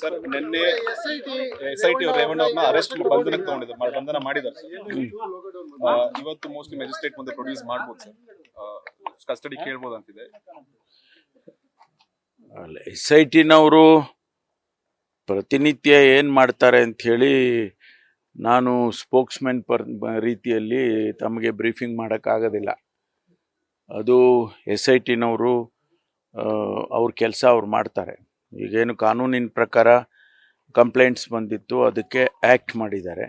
Sir ನಿನ್ನೆ SIT ರೇವಣ್ಣವ್ರನ್ನ arrest ಬಂಧನಕ್ಕೆ ತಗೊಂಡಿದ್ದಾರೆ, ಬಂಧನ ಮಾಡಿದ್ದಾರೆ. ಇವತ್ತು ಮೋಸ್ಟ್ಲಿ ಮ್ಯಾಜಿಸ್ಟ್ರೇಟ್ ಮುಂದೆ ಪ್ರೊಡ್ಯೂಸ್ ಮಾಡ್ಬೋದು ಸರ್, ಕಸ್ಟಡಿ ಕೇಳ್ಬೋದು ಅಂತಿದೆ. SITನವರು ಪ್ರತಿನಿತ್ಯ ಏನು ಮಾಡ್ತಾರೆ ಅಂಥೇಳಿ ನಾನು ಸ್ಪೋಕ್ಸ್ಮನ್ ರೀತಿಯಲ್ಲಿ ತಮಗೆ ಬ್ರೀಫಿಂಗ್ ಮಾಡೋಕ್ಕಾಗೋದಿಲ್ಲ. ಅದು SITನವರು ಅವ್ರ ಕೆಲಸ ಅವ್ರು ಮಾಡ್ತಾರೆ. ಈಗೇನು ಕಾನೂನಿನ ಪ್ರಕಾರ ಕಂಪ್ಲೇಂಟ್ಸ್ ಬಂದಿತ್ತು, ಅದಕ್ಕೆ ಆ್ಯಕ್ಟ್ ಮಾಡಿದ್ದಾರೆ,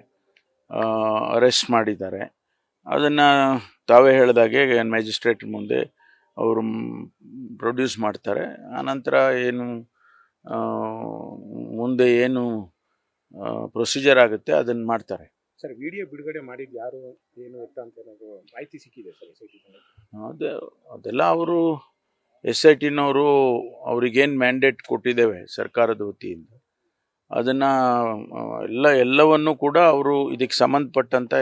ಅರೆಸ್ಟ್ ಮಾಡಿದ್ದಾರೆ. ಅದನ್ನು ತಾವೇ ಹೇಳಿದಾಗೆ ಮ್ಯಾಜಿಸ್ಟ್ರೇಟ್ ಮುಂದೆ ಅವರು ಪ್ರೊಡ್ಯೂಸ್ ಮಾಡ್ತಾರೆ. ಆನಂತರ ಏನು ಮುಂದೆ ಏನು ಪ್ರೊಸೀಜರ್ ಆಗುತ್ತೆ ಅದನ್ನು ಮಾಡ್ತಾರೆ. ಸರ್, ವಿಡಿಯೋ ಬಿಡುಗಡೆ ಮಾಡಿದ್ದು ಯಾರು, ಏನು ಎತ್ತ ಅಂತ ಏನಾದರೂ ಮಾಹಿತಿ ಸಿಕ್ಕಿದೆ ಸರ್ SIT? ಅದೆಲ್ಲ ಅವರು SITನವರು ಅವ್ರಿಗೇನು ಮ್ಯಾಂಡೇಟ್ ಕೊಟ್ಟಿದ್ದೇವೆ ಸರ್ಕಾರದ ವತಿಯಿಂದ, ಅದನ್ನು ಎಲ್ಲವನ್ನು ಕೂಡ ಅವರು ಇದಕ್ಕೆ ಸಂಬಂಧಪಟ್ಟಂಥ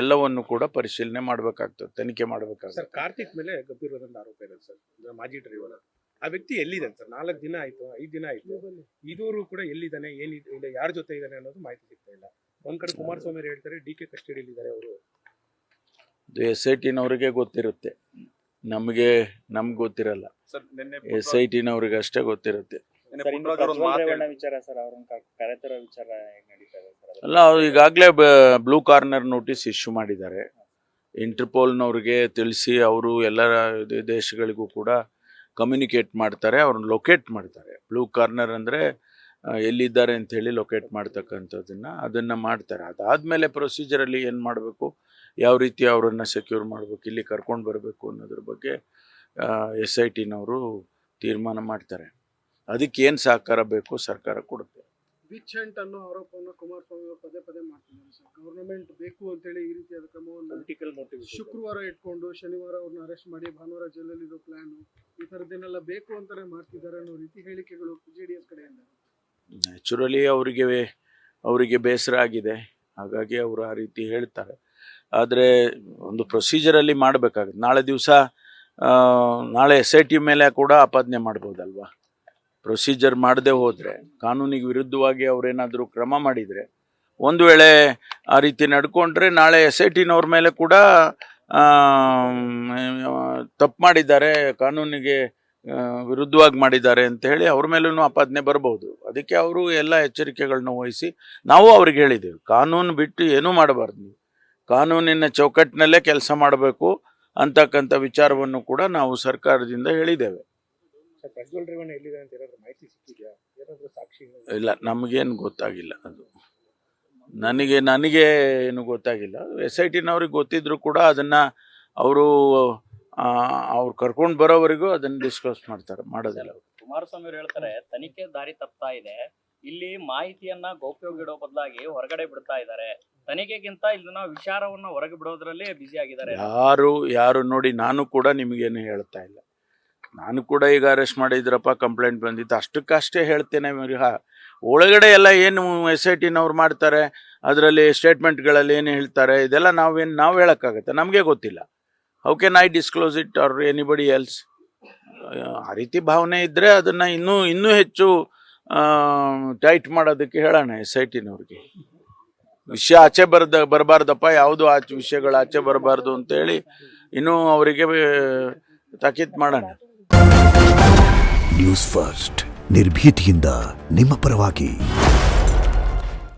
ಎಲ್ಲವನ್ನು ಕೂಡ ಪರಿಶೀಲನೆ ಮಾಡಬೇಕಾಗ್ತದೆ, ತನಿಖೆ ಮಾಡಬೇಕಾಗ್ತದೆ. ಸರ್, ಕಾರ್ತಿಕ್ ಮೇಲೆ ಗಂಭೀರವಾದಂಥ ಆರೋಪ ಇದೆ ಸರ್, ಮಾಜಿ ಡ್ರೈವರ್. ಆ ವ್ಯಕ್ತಿ ಎಲ್ಲಿದ್ದಾನೆ ಸರ್? 4 ದಿನ ಆಯಿತು, 5 ದಿನ ಆಯಿತು, ಇದುವರೆಗೂ ಕೂಡ ಎಲ್ಲಿದ್ದಾನೆ, ಏನಿಲ್ಲ, ಯಾರ ಜೊತೆ ಇದ್ದಾನೆ ಅನ್ನೋದು ಮಾಹಿತಿ ಸಿಗ್ತಾ ಇಲ್ಲ. ಒಂದು ಕಡೆ ಕುಮಾರಸ್ವಾಮಿ ಹೇಳ್ತಾರೆ DK ಕಸ್ಟಡಿಯಲ್ಲಿದ್ದಾರೆ ಅವರು. SITನವರಿಗೆ ಗೊತ್ತಿರುತ್ತೆ, ನಮ್ಗೆ ಗೊತ್ತಿರಲ್ಲ. SITನವ್ರಿಗೆ ಅಷ್ಟೇ ಗೊತ್ತಿರುತ್ತೆ. ಅಲ್ಲ, ಅವ್ರು ಈಗಾಗಲೇ ಬ್ಲೂ ಕಾರ್ನರ್ ನೋಟಿಸ್ ಇಶ್ಯೂ ಮಾಡಿದ್ದಾರೆ. ಇಂಟರ್ಪೋಲ್ನವ್ರಿಗೆ ತಿಳಿಸಿ ಅವರು ಎಲ್ಲ ದೇಶಗಳಿಗೂ ಕೂಡ ಕಮ್ಯುನಿಕೇಟ್ ಮಾಡ್ತಾರೆ, ಅವ್ರನ್ನ ಲೊಕೇಟ್ ಮಾಡ್ತಾರೆ. ಬ್ಲೂ ಕಾರ್ನರ್ ಅಂದರೆ ಎಲ್ಲಿದ್ದಾರೆ ಅಂಥೇಳಿ ಲೊಕೇಟ್ ಅದನ್ನು ಮಾಡ್ತಾರೆ. ಅದಾದಮೇಲೆ ಪ್ರೊಸೀಜರಲ್ಲಿ ಏನು ಮಾಡಬೇಕು, ಯಾವ ರೀತಿ ಅವರನ್ನು ಸೆಕ್ಯೂರ್ ಮಾಡಬೇಕು, ಇಲ್ಲಿ ಕರ್ಕೊಂಡು ಬರಬೇಕು ಅನ್ನೋದ್ರ ಬಗ್ಗೆ SITನವರು ತೀರ್ಮಾನ ಮಾಡ್ತಾರೆ. ಅದಕ್ಕೆ ಏನು ಸಹಕಾರ ಬೇಕು ಸರ್ಕಾರ ಕೊಡುತ್ತೆ. ವಿಚ್ ಹಂಟ್ ಅನ್ನೋ ಆರೋಪವನ್ನು ಕುಮಾರಸ್ವಾಮಿ ಅವರು ಪದೇ ಮಾಡ್ತಿದ್ದಾರೆ ಸರ್. ಗವರ್ನಮೆಂಟ್ ಬೇಕು ಅಂತೇಳಿ ಈ ರೀತಿಯಾದ ಕ್ರಮವನ್ನು ಶುಕ್ರವಾರ ಇಟ್ಕೊಂಡು ಶನಿವಾರ ಅವ್ರನ್ನ ಅರೆಸ್ಟ್ ಮಾಡಿ ಭಾನುವಾರ ಜೈಲಲ್ಲಿ ಇರೋ ಪ್ಲಾನ್, ಈ ಥರದ್ದೇನೆಲ್ಲ ಬೇಕು ಅಂತಾನೆ ಮಾಡ್ತಿದ್ದಾರೆ ಅನ್ನೋ ರೀತಿ ಹೇಳಿಕೆಗಳು JDS ಕಡೆಯಿಂದ. ನ್ಯಾಚುರಲಿ ಅವರಿಗೆ ಬೇಸರ ಆಗಿದೆ, ಹಾಗಾಗಿ ಅವರು ಆ ರೀತಿ ಹೇಳ್ತಾರೆ. ಆದರೆ ಒಂದು ಪ್ರೊಸೀಜರಲ್ಲಿ ಮಾಡಬೇಕಾಗುತ್ತೆ. ನಾಳೆ SIT ಮೇಲೆ ಕೂಡ ಆಪಾದನೆ ಮಾಡ್ಬೋದಲ್ವಾ. ಪ್ರೊಸೀಜರ್ ಮಾಡದೆ ಹೋದರೆ, ಕಾನೂನಿಗೆ ವಿರುದ್ಧವಾಗಿ ಅವರೇನಾದರೂ ಕ್ರಮ ಮಾಡಿದರೆ, ಒಂದು ವೇಳೆ ಆ ರೀತಿ ನಡ್ಕೊಂಡ್ರೆ ನಾಳೆ SITನವ್ರ ಮೇಲೆ ಕೂಡ ತಪ್ಪು ಮಾಡಿದ್ದಾರೆ, ಕಾನೂನಿಗೆ ವಿರುದ್ಧವಾಗಿ ಮಾಡಿದ್ದಾರೆ ಅಂತ ಹೇಳಿ ಅವ್ರ ಮೇಲೂ ಆಪಾದನೆ ಬರ್ಬೋದು. ಅದಕ್ಕೆ ಅವರು ಎಲ್ಲ ಎಚ್ಚರಿಕೆಗಳನ್ನ ವಹಿಸಿ, ನಾವು ಅವ್ರಿಗೆ ಹೇಳಿದ್ದೇವೆ, ಕಾನೂನು ಬಿಟ್ಟು ಏನೂ ಮಾಡಬಾರ್ದು, ನೀವು ಕಾನೂನಿನ ಚೌಕಟ್ಟಿನಲ್ಲೇ ಕೆಲಸ ಮಾಡಬೇಕು ಅಂತಕ್ಕಂಥ ವಿಚಾರವನ್ನು ಕೂಡ ನಾವು ಸರ್ಕಾರದಿಂದ ಹೇಳಿದ್ದೇವೆ. ಇಲ್ಲ, ನಮಗೇನು ಗೊತ್ತಾಗಿಲ್ಲ, ಅದು ನನಗೆ ಏನು ಗೊತ್ತಾಗಿಲ್ಲ. SITನವ್ರಿಗೆ ಗೊತ್ತಿದ್ರು ಕೂಡ ಅದನ್ನು ಅವ್ರು ಕರ್ಕೊಂಡು ಬರೋವರೆಗೂ ಅದನ್ನು ಡಿಸ್ಕಸ್ ಮಾಡೋದಿಲ್ಲ. ಕುಮಾರಸ್ವಾಮಿ ಅವರು ಹೇಳ್ತಾರೆ ತನಿಖೆ ದಾರಿ ತಪ್ತಾ ಇದೆ, ಇಲ್ಲಿ ಮಾಹಿತಿಯನ್ನ ಗೌಪ್ಯವಾಗಿಡೋ ಬದಲಾಗಿ ಹೊರಗಡೆ ಬಿಡ್ತಾ ಇದ್ದಾರೆ, ತನಿಖೆಗಿಂತ ಇದನ್ನ ವಿಚಾರವನ್ನ ಹೊರಗೆ ಬಿಡೋದ್ರಲ್ಲಿ ಬ್ಯುಸಿ ಆಗಿದ್ದಾರೆ. ಯಾರು ನೋಡಿ, ನಾನು ಕೂಡ ನಿಮಗೇನು ಹೇಳ್ತಾ ಇಲ್ಲ. ನಾನು ಕೂಡ ಈಗ ಅರೆಸ್ಟ್ ಮಾಡಿದ್ರಪ್ಪ, ಕಂಪ್ಲೇಂಟ್ ಬಂದಿತ್ತು, ಅಷ್ಟಕ್ಕಷ್ಟೇ ಹೇಳ್ತೇನೆ. ಒಳಗಡೆ ಎಲ್ಲ ಏನು SITನವ್ರು ಮಾಡ್ತಾರೆ, ಅದರಲ್ಲಿ ಸ್ಟೇಟ್ಮೆಂಟ್ಗಳಲ್ಲಿ ಏನು ಹೇಳ್ತಾರೆ, ಇದೆಲ್ಲ ನಾವು ಹೇಳೋಕ್ಕಾಗತ್ತೆ? ನಮಗೆ ಗೊತ್ತಿಲ್ಲ. How can I disclose it R anybody else? ಆ ರೀತಿ ಭಾವನೆ ಇದ್ದರೆ ಅದನ್ನು ಇನ್ನೂ ಹೆಚ್ಚು ಟೈಟ್ ಮಾಡೋದಕ್ಕೆ ಹೇಳೋಣ SITನವ್ರಿಗೆ. ವಿಷಯ ಆಚೆ ಬರಬಾರ್ದಪ್ಪ, ಯಾವುದು ವಿಷಯಗಳು ಆಚೆ ಬರಬಾರ್ದು ಅಂತೇಳಿ ಇನ್ನೂ ಅವರಿಗೆ ತಾಕೀತು ಮಾಡೋಣ. ನ್ಯೂಸ್ ಫಸ್ಟ್, ನಿರ್ಭೀತಿಯಿಂದ ನಿಮ್ಮ ಪರವಾಗಿ.